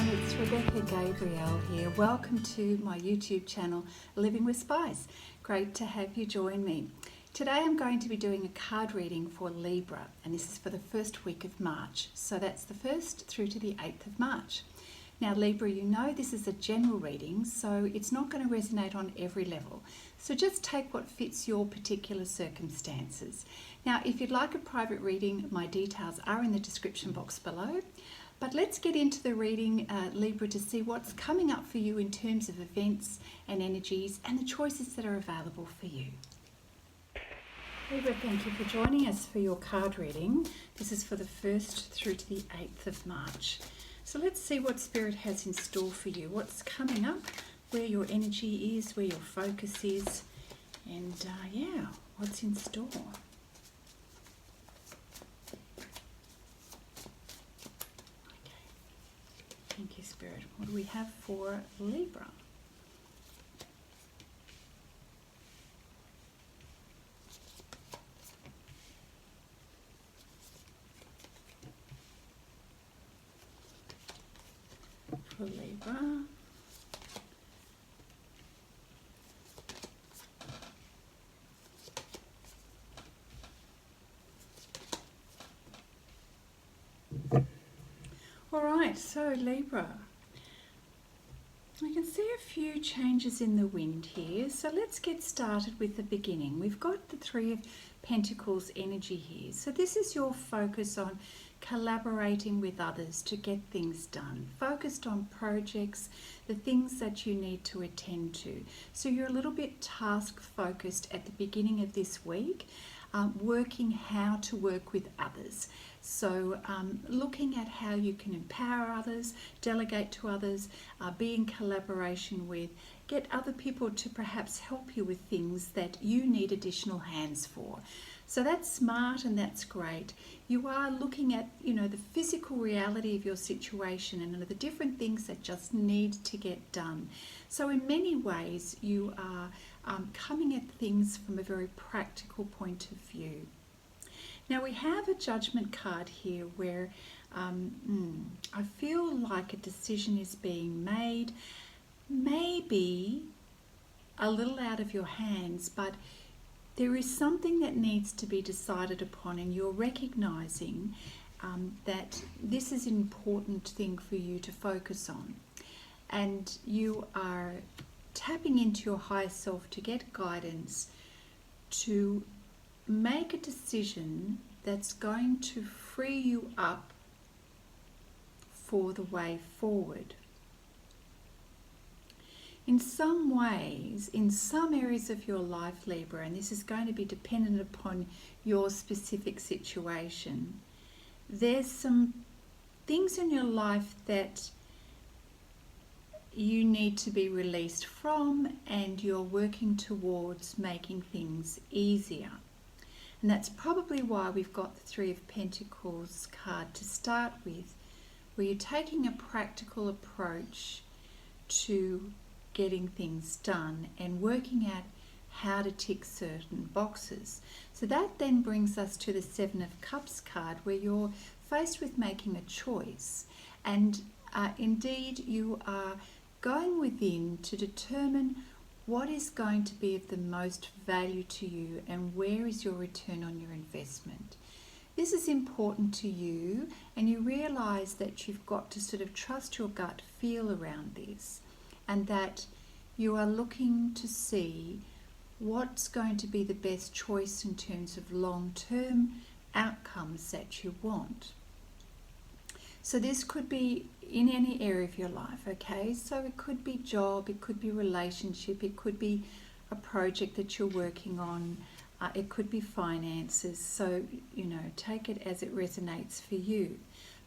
it's Rebecca Gabrielle here. Welcome to my YouTube channel, Living with Spice. Great to have you join me. Today I'm going to be doing a card reading for Libra, and this is for the first week of March. So that's the 1st through to the 8th of March. Now Libra, you know this is a general reading, so it's not going to resonate on every level. So just take what fits your particular circumstances. Now, if you'd like a private reading, my details are in the description box below. But let's get into the reading, Libra, to see what's coming up for you in terms of events and energies and the choices that are available for you. Libra, thank you for joining us for your card reading. This is for the 1st through to the 8th of March. So let's see what Spirit has in store for you, what's coming up, where your energy is, where your focus is, and yeah, what's in store. Thank you, Spirit. What do we have for Libra? For Libra. All right, so Libra, I can see a few changes in the wind here. So let's get started with the beginning. We've got the Three of Pentacles energy here. So this is your focus on collaborating with others to get things done, focused on projects, the things that you need to attend to. So you're a little bit task focused at the beginning of this week, working how to work with others. So looking at how you can empower others, delegate to others, be in collaboration with, get other people to perhaps help you with things that you need additional hands for. So that's smart and that's great. You are looking at, the physical reality of your situation and the different things that just need to get done. So in many ways, you are coming at things from a very practical point of view. Now we have a Judgment card here where I feel like a decision is being made, maybe a little out of your hands, but there is something that needs to be decided upon, and you're recognizing that this is an important thing for you to focus on. And you are tapping into your higher self to get guidance to make a decision that's going to free you up for the way forward. In some ways, in some areas of your life, Libra, and this is going to be dependent upon your specific situation, there's some things in your life that you need to be released from, and you're working towards making things easier. And that's probably why we've got the Three of Pentacles card to start with, where you're taking a practical approach to getting things done and working out how to tick certain boxes. So that then brings us to the Seven of Cups card, where you're faced with making a choice. And indeed, you are going within to determine what is going to be of the most value to you and where is your return on your investment. This is important to you, and you realize that you've got to sort of trust your gut feel around this, and that you are looking to see what's going to be the best choice in terms of long-term outcomes that you want. So this could be in any area of your life, okay? So it could be job, it could be relationship, it could be a project that you're working on, it could be finances. So, take it as it resonates for you.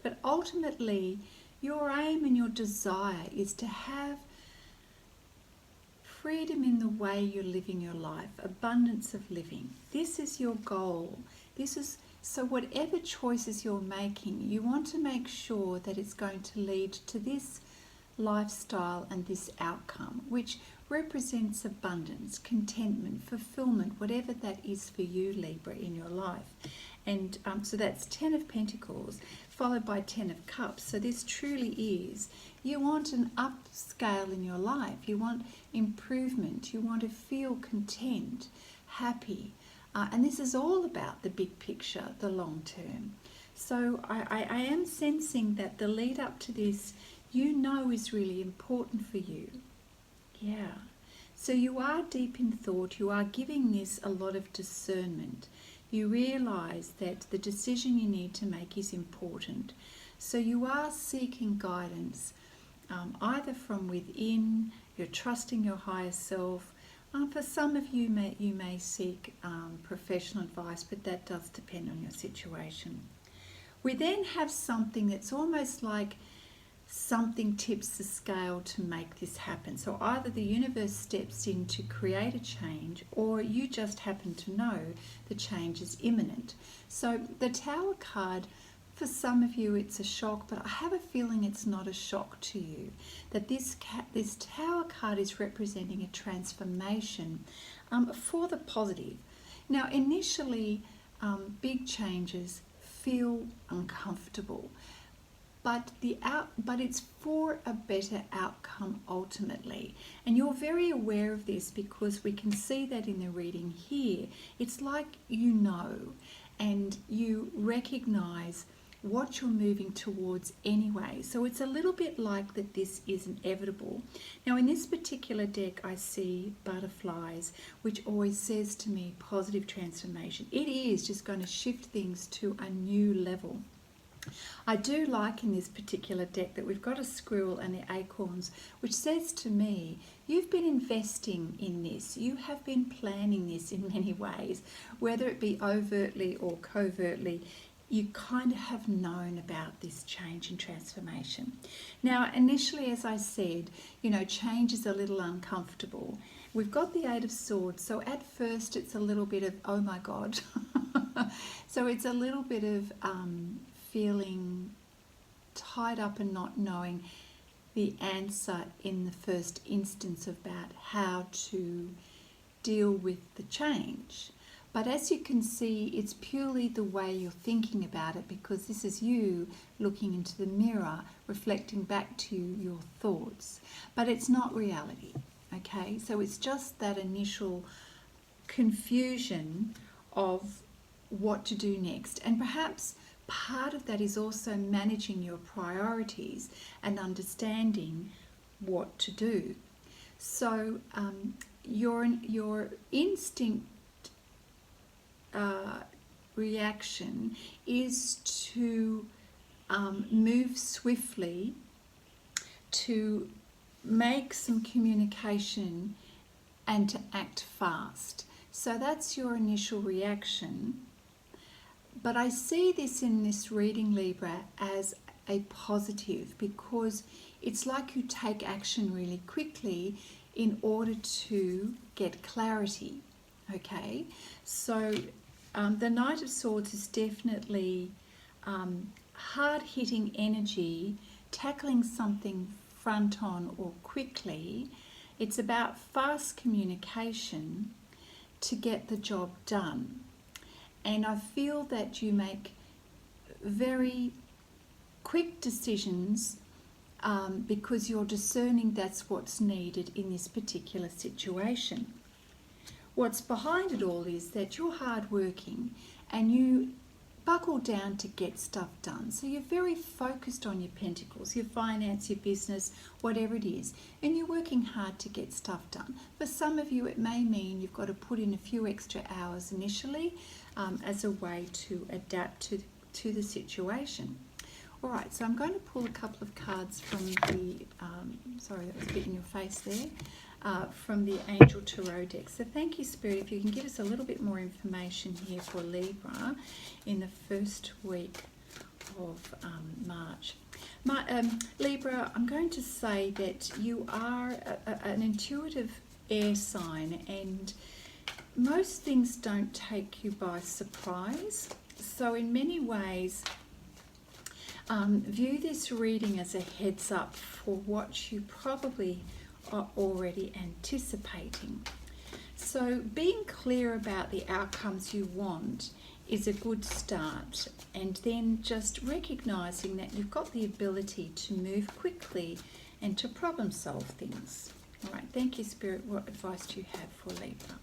But ultimately, your aim and your desire is to have freedom in the way you're living your life, abundance of living. This is your goal. So whatever choices you're making, you want to make sure that it's going to lead to this lifestyle and this outcome, which represents abundance, contentment, fulfillment, whatever that is for you, Libra, in your life. And so that's 10 of Pentacles followed by 10 of Cups. So this truly is, you want an upscale in your life. You want improvement. You want to feel content, happy. And this is all about the big picture, the long term. So I am sensing that the lead up to this, you know, is really important for you. Yeah. So you are deep in thought. You are giving this a lot of discernment. You realize that the decision you need to make is important. So you are seeking guidance, either from within, you're trusting your higher self. For some of you, you may seek professional advice, but that does depend on your situation. We then have something that's almost like something tips the scale to make this happen. So either the universe steps in to create a change, or you just happen to know the change is imminent. So the Tower card, for some of you it's a shock, but I have a feeling it's not a shock to you. That this Tower card is representing a transformation for the positive. Now initially, big changes feel uncomfortable. But it's for a better outcome ultimately. And you're very aware of this because we can see that in the reading here. It's like you know, and you recognize what you're moving towards anyway. So it's a little bit like that this is inevitable. Now in this particular deck I see butterflies, which always says to me positive transformation. It is just going to shift things to a new level. I do like in this particular deck that we've got a squirrel and the acorns, which says to me, you've been investing in this. You have been planning this in many ways, whether it be overtly or covertly. You kind of have known about this change and transformation. Now, initially, as I said, you know, change is a little uncomfortable. We've got the Eight of Swords, so at first it's a little bit of, oh my God. So it's a little bit of feeling tied up and not knowing the answer in the first instance about how to deal with the change. But as you can see, it's purely the way you're thinking about it, because this is you looking into the mirror, reflecting back to you your thoughts. But it's not reality, okay? So it's just that initial confusion of what to do next. And perhaps part of that is also managing your priorities and understanding what to do. So your instinct reaction is to move swiftly, to make some communication and to act fast. So that's your initial reaction. But I see this in this reading, Libra, as a positive, because it's like you take action really quickly in order to get clarity. Okay, so the Knight of Swords is definitely hard-hitting energy, tackling something front on or quickly. It's about fast communication to get the job done. And I feel that you make very quick decisions because you're discerning that's what's needed in this particular situation. What's behind it all is that you're hardworking and you buckle down to get stuff done. So you're very focused on your pentacles, your finance, your business, whatever it is, and you're working hard to get stuff done. For some of you, it may mean you've got to put in a few extra hours initially as a way to adapt to the situation. All right, so I'm going to pull a couple of cards from the, sorry, that was a bit in your face there, from the Angel Tarot deck. So thank you, Spirit, if you can give us a little bit more information here for Libra in the first week of March. Libra, I'm going to say that you are an intuitive air sign, and most things don't take you by surprise. So in many ways, view this reading as a heads up for what you probably are already anticipating. So being clear about the outcomes you want is a good start, and then just recognizing that you've got the ability to move quickly and to problem solve things. All right, thank you, Spirit. What advice do you have for Libra?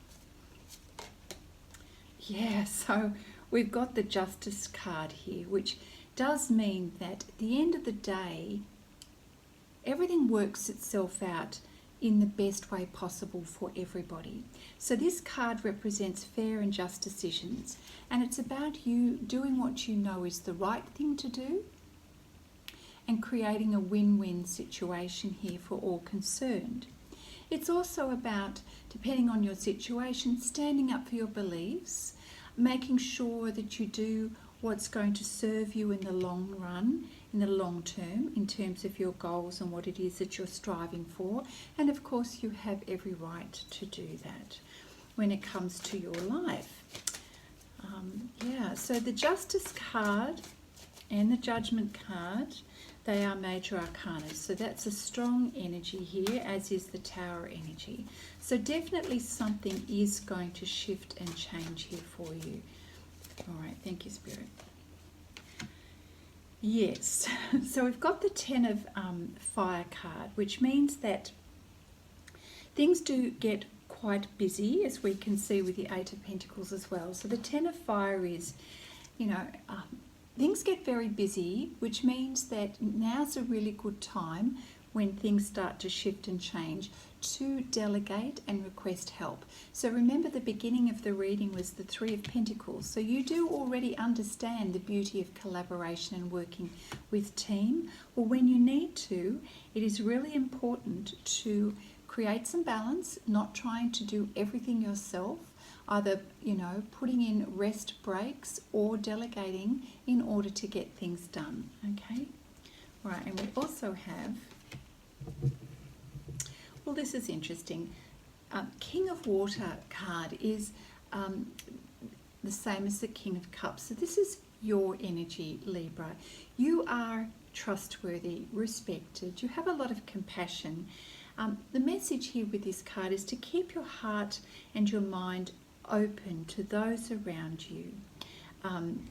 Yeah, so we've got the Justice card here, which does mean that at the end of the day, everything works itself out in the best way possible for everybody. So this card represents fair and just decisions, and it's about you doing what you know is the right thing to do and creating a win-win situation here for all concerned. It's also about, depending on your situation, standing up for your beliefs, making sure that you do what's going to serve you in the long run, in the long term, in terms of your goals and what it is that you're striving for. And of course, you have every right to do that when it comes to your life. So the Justice card and the Judgment card, they are major arcana. So that's a strong energy here, as is the Tower energy. So definitely something is going to shift and change here for you. All right, thank you, Spirit. Yes, so we've got the Ten of Fire card, which means that things do get quite busy, as we can see with the Eight of Pentacles as well. So the Ten of Fire is, things get very busy, which means that now's a really good time when things start to shift and change to delegate and request help. So remember, the beginning of the reading was the Three of Pentacles. So you do already understand the beauty of collaboration and working with team. Well, when you need to, it is really important to create some balance, not trying to do everything yourself, either, putting in rest breaks or delegating in order to get things done, okay? All right, and we also have, well, this is interesting. King of Water card is the same as the King of Cups. So this is your energy, Libra. You are trustworthy, respected. You have a lot of compassion. The message here with this card is to keep your heart and your mind open to those around you.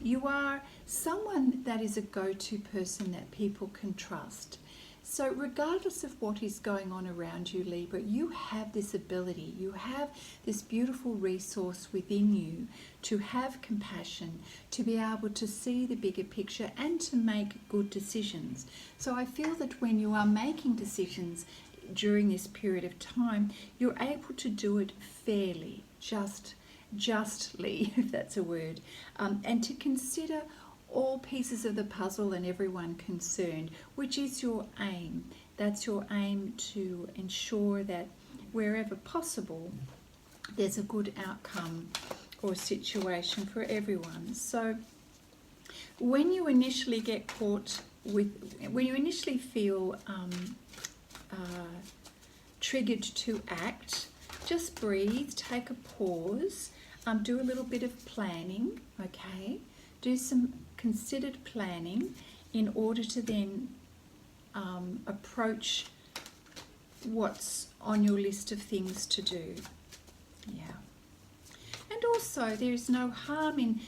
You are someone that is a go-to person that people can trust. So regardless of what is going on around you, Libra, you have this ability, you have this beautiful resource within you to have compassion, to be able to see the bigger picture and to make good decisions. So I feel that when you are making decisions during this period of time, you're able to do it fairly, justly, if that's a word, and to consider all pieces of the puzzle and everyone concerned, which is your aim. That's your aim, to ensure that wherever possible, there's a good outcome or situation for everyone. So when you initially get caught with, when you initially feel triggered to act, just breathe, take a pause, do a little bit of planning, okay? Do some considered planning in order to then approach what's on your list of things to do. Yeah. And also, there is no harm in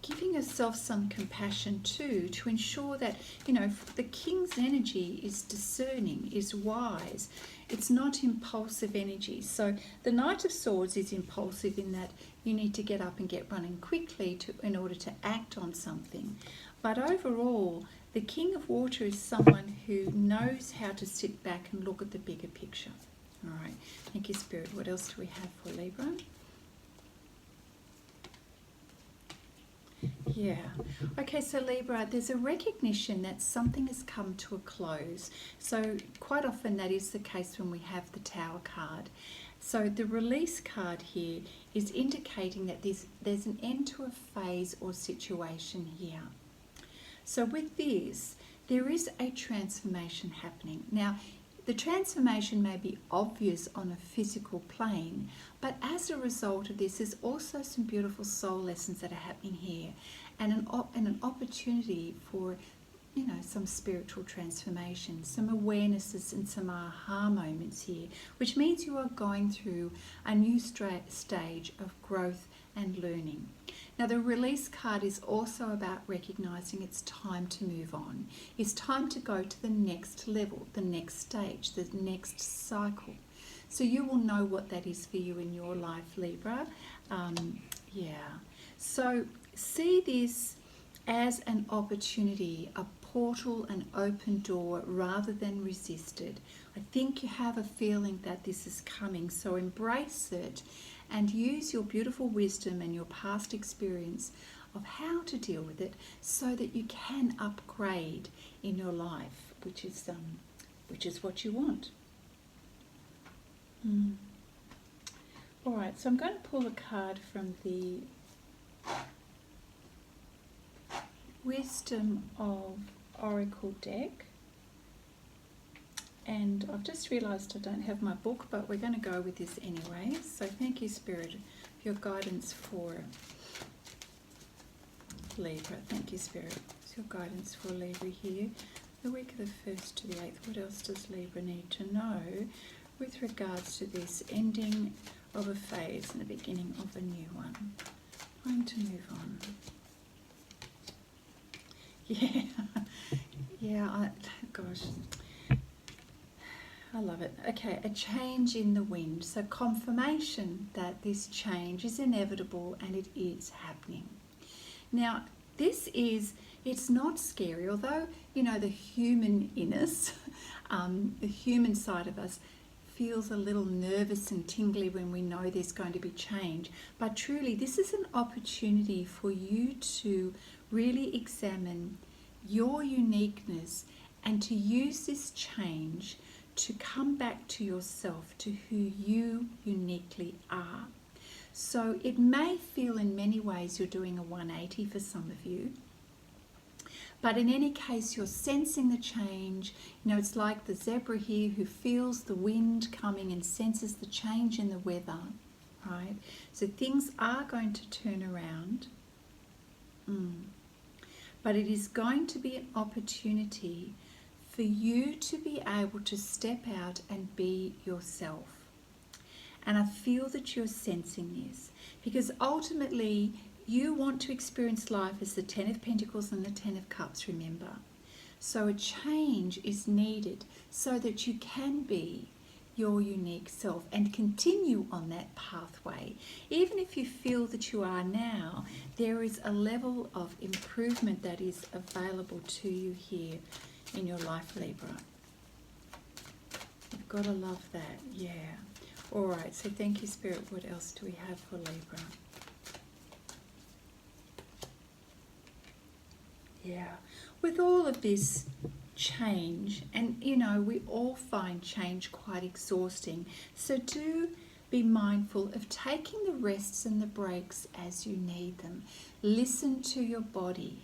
giving yourself some compassion too, to ensure that, the King's energy is discerning, is wise. It's not impulsive energy. So the Knight of Swords is impulsive in that you need to get up and get running quickly in order to act on something. But overall, the King of Water is someone who knows how to sit back and look at the bigger picture. All right. Thank you, Spirit. What else do we have for Libra? Yeah. Okay, so Libra, there's a recognition that something has come to a close. So quite often that is the case when we have the Tower card. So the Release card here is indicating that there's an end to a phase or situation here. So with this, there is a transformation happening. Now, the transformation may be obvious on a physical plane, but as a result of this, there's also some beautiful soul lessons that are happening here, and an opportunity for some spiritual transformation, some awarenesses and some aha moments here, which means you are going through a new stage of growth and learning. Now, the release card is also about recognizing it's time to move on. It's time to go to the next level, the next stage, the next cycle. So you will know what that is for you in your life, Libra. So see this as an opportunity, a portal, an open door, rather than resisted. I think you have a feeling that this is coming, so embrace it and use your beautiful wisdom and your past experience of how to deal with it so that you can upgrade in your life, which is what you want. All right, so I'm going to pull a card from the Wisdom of Oracle deck, and I've just realised I don't have my book, but we're going to go with this anyway. So thank you, Spirit, for your guidance for Libra. Thank you, Spirit, for your guidance for Libra here, the week of the 1st to the 8th. What else does Libra need to know with regards to this ending of a phase and the beginning of a new one? Time to move on. Gosh, I love it. Okay, a change in the wind. So confirmation that this change is inevitable and it is happening. Now, it's not scary, although, the human in us, the human side of us feels a little nervous and tingly when we know there's going to be change. But truly, this is an opportunity for you to really examine your uniqueness and to use this change to come back to yourself, to who you uniquely are. So it may feel in many ways you're doing a 180 for some of you, but in any case you're sensing the change. It's like the zebra here who feels the wind coming and senses the change in the weather, right? So things are going to turn around. But it is going to be an opportunity for you to be able to step out and be yourself. And I feel that you're sensing this because ultimately you want to experience life as the 10 of Pentacles and the 10 of Cups, remember. So a change is needed so that you can be your unique self and continue on that pathway. Even if you feel that you are now, there is a level of improvement that is available to you here in your life, Libra. You've got to love that, yeah. All right, so thank you, Spirit. What else do we have for Libra? Yeah, with all of this change, and we all find change quite exhausting, so do be mindful of taking the rests and the breaks as you need them. Listen to your body,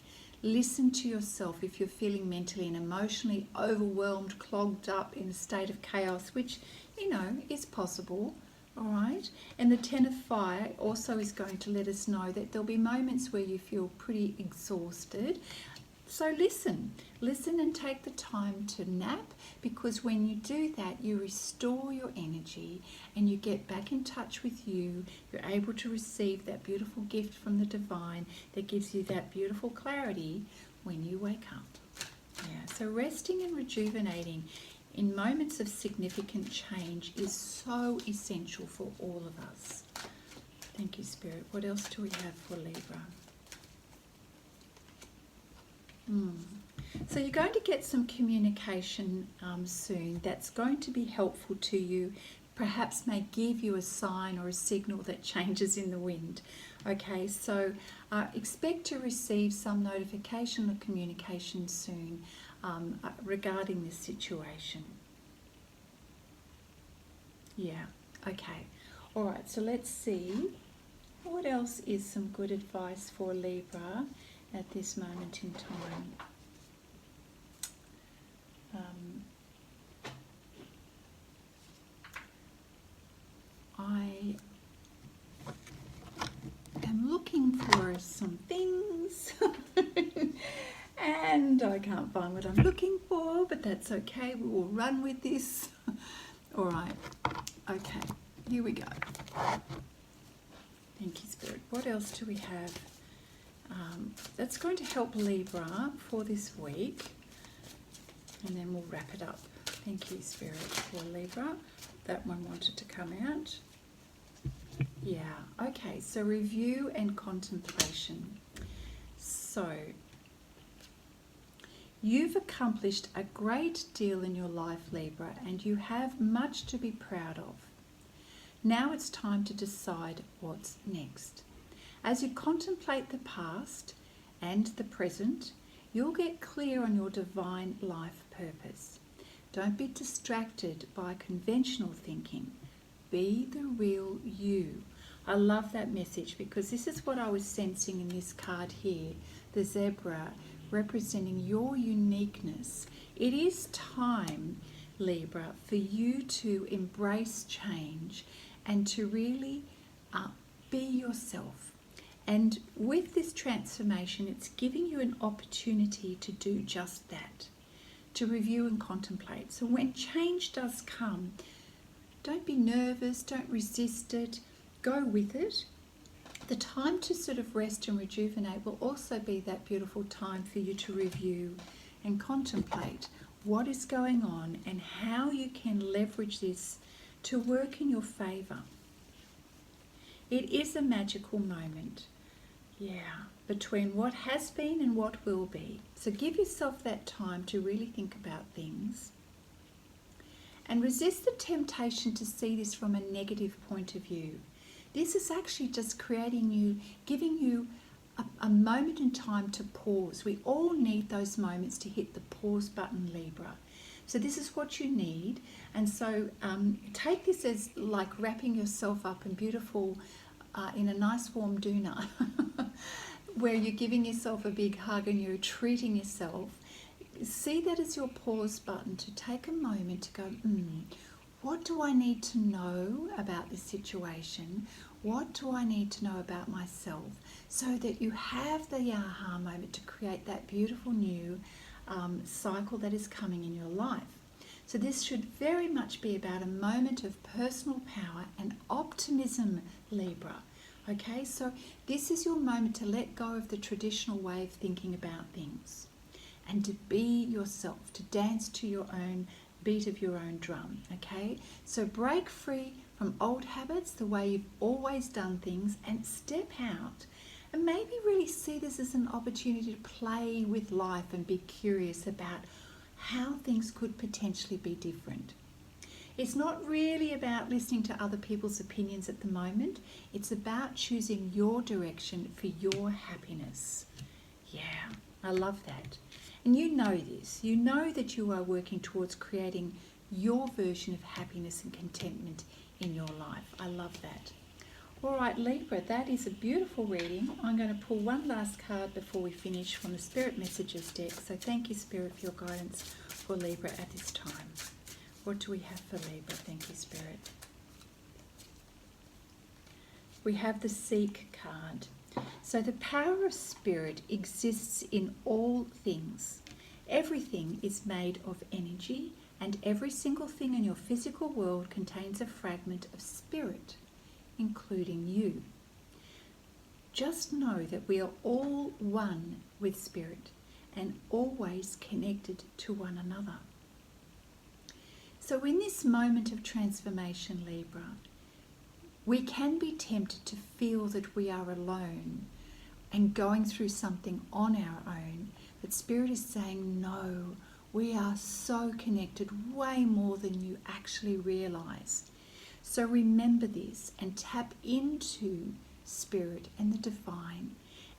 listen to yourself. If you're feeling mentally and emotionally overwhelmed, clogged up, in a state of chaos, which is possible, all right. And the 10 of Fire also is going to let us know that there'll be moments where you feel pretty exhausted. So listen and take the time to nap, because when you do that, you restore your energy and you get back in touch with you. You're able to receive that beautiful gift from the divine that gives you that beautiful clarity when you wake up. Yeah, so resting and rejuvenating in moments of significant change is so essential for all of us. Thank you, Spirit. What else do we have for Libra? So you're going to get some communication soon that's going to be helpful to you, perhaps may give you a sign or a signal that changes in the wind. Okay, so expect to receive some notification or communication soon regarding this situation. Yeah, okay. All right, so let's see. What else is some good advice for Libra at this moment in time? I am looking for some things and and I can't find what I'm looking for, but that's okay. We will run with this. All right. Okay. Here we go. Thank you, Spirit. What else do we have? That's going to help Libra for this week. And then we'll wrap it up. Thank you, Spirit, for Libra. That one wanted to come out. Yeah. Okay. So review and contemplation. So you've accomplished a great deal in your life, Libra, and you have much to be proud of. Now it's time to decide what's next. As you contemplate the past and the present, you'll get clear on your divine life purpose. Don't be distracted by conventional thinking. Be the real you. I love that message because this is what I was sensing in this card here, the zebra, representing your uniqueness. It is time, Libra, for you to embrace change and to really be yourself. And with this transformation, it's giving you an opportunity to do just that, to review and contemplate. So when change does come, don't be nervous, don't resist it, go with it. The time to sort of rest and rejuvenate will also be that beautiful time for you to review and contemplate what is going on and how you can leverage this to work in your favour. It is a magical moment, between what has been and what will be. So give yourself that time to really think about things and resist the temptation to see this from a negative point of view. This is actually just giving you a moment in time to pause. We all need those moments to hit the pause button, Libra. So this is what you need. And so take this as like wrapping yourself up in beautiful, in a nice warm doona, where you're giving yourself a big hug and you're treating yourself. See that as your pause button to take a moment to go, what do I need to know about this situation? What do I need to know about myself? So that you have the aha moment to create that beautiful new cycle that is coming in your life. So this should very much be about a moment of personal power and optimism, Libra. Okay, so this is your moment to let go of the traditional way of thinking about things and to be yourself, to dance to your own beat of your own drum. Okay, so break free from old habits, the way you've always done things, and step out and maybe really see this as an opportunity to play with life and be curious about how things could potentially be different. It's not really about listening to other people's opinions at the moment. It's about choosing your direction for your happiness. Yeah, I love that. And you know this. You know that you are working towards creating your version of happiness and contentment in your life. I love that. All right, Libra, that is a beautiful reading. I'm going to pull one last card before we finish from the Spirit Messages deck. So thank you, Spirit, for your guidance for Libra at this time. What do we have for Libra? Thank you, Spirit. We have the Seek card. So the power of Spirit exists in all things. Everything is made of energy, and every single thing in your physical world contains a fragment of spirit, including you. Just know that we are all one with Spirit and always connected to one another. So in this moment of transformation, Libra, we can be tempted to feel that we are alone and going through something on our own. But Spirit is saying, no, we are so connected, way more than you actually realize. So remember this and tap into Spirit and the divine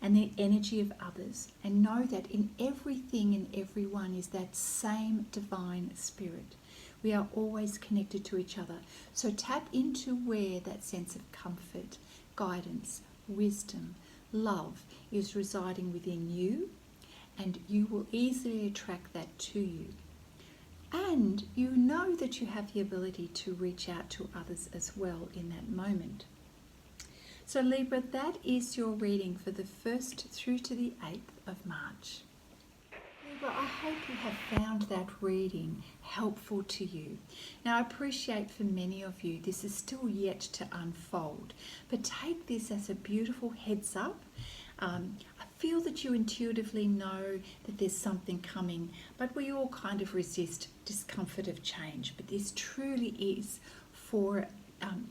and the energy of others, and know that in everything and everyone is that same divine Spirit. We are always connected to each other. So tap into where that sense of comfort, guidance, wisdom, love is residing within you, and you will easily attract that to you. And you know that you have the ability to reach out to others as well in that moment. So Libra, that is your reading for the 1st through to the 8th of March. Libra, I hope you have found that reading helpful to you. Now, I appreciate for many of you this is still yet to unfold, but take this as a beautiful heads up. I feel that you intuitively know that there's something coming, but we all kind of resist discomfort of change. But this truly is for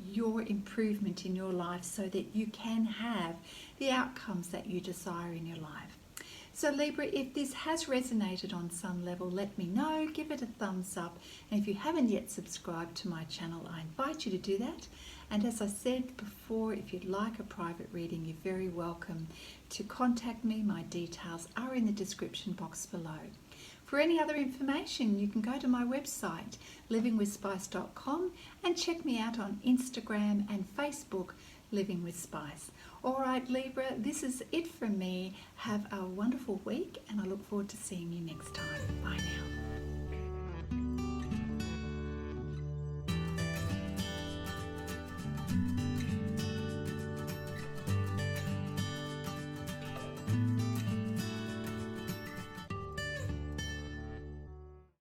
your improvement in your life so that you can have the outcomes that you desire in your life. So Libra, if this has resonated on some level, let me know, give it a thumbs up. And if you haven't yet subscribed to my channel, I invite you to do that. And as I said before, if you'd like a private reading, you're very welcome to contact me. My details are in the description box below. For any other information, you can go to my website, livingwithspice.com, and check me out on Instagram and Facebook, Living with Spice. All right, Libra, this is it from me. Have a wonderful week, and I look forward to seeing you next time. Bye now.